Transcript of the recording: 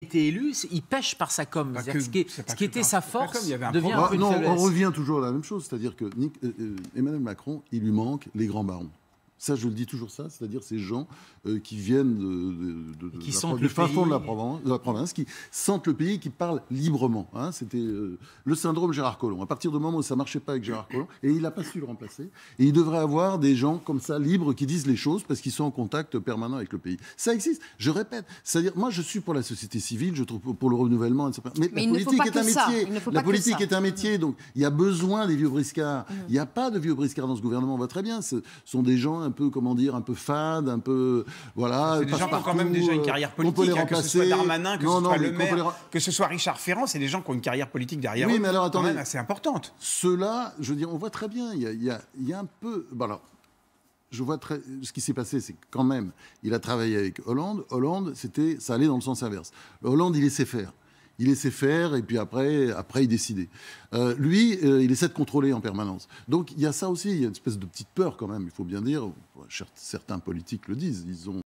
été élu, il pêche par sa com. Ce qui était sa force devient un peu une non, faiblesse. On revient toujours à la même chose, c'est-à-dire que Emmanuel Macron, il lui manque les grands barons. Ça, je le dis toujours ça, c'est-à-dire ces gens qui viennent du fin fond de la province, qui sentent le pays, qui parlent librement. Hein. C'était le syndrome Gérard Collomb. À partir du moment où ça ne marchait pas avec Gérard Collomb, et il n'a pas su le remplacer, et il devrait avoir des gens comme ça, libres, qui disent les choses parce qu'ils sont en contact permanent avec le pays. Ça existe, je répète. C'est-à-dire, moi, je suis pour la société civile, je trouve pour le renouvellement, etc. Mais la politique est un métier. La politique est un métier, donc il y a besoin des vieux briscards. Il n'y a pas de vieux briscards dans ce gouvernement, on va très bien. Ce sont des gens un peu, comment dire, un peu fades, un peu, voilà. C'est des gens qui ont quand même déjà une carrière politique, que ce soit Darmanin, que ce soit Le Maire, que ce soit Richard Ferrand, c'est des gens qui ont une carrière politique derrière eux, mais alors, attendez, quand même assez importante. Ceux-là, je veux dire, on voit très bien, il y a un peu... Bon, alors, je vois ce qui s'est passé, c'est quand même, il a travaillé avec Hollande. Hollande, ça allait dans le sens inverse. Hollande, il laissait faire. Il laissait faire et puis après il décidait. Lui, il essaie de contrôler en permanence. Donc il y a ça aussi, il y a une espèce de petite peur quand même, il faut bien dire. Certains politiques le disent, ils ont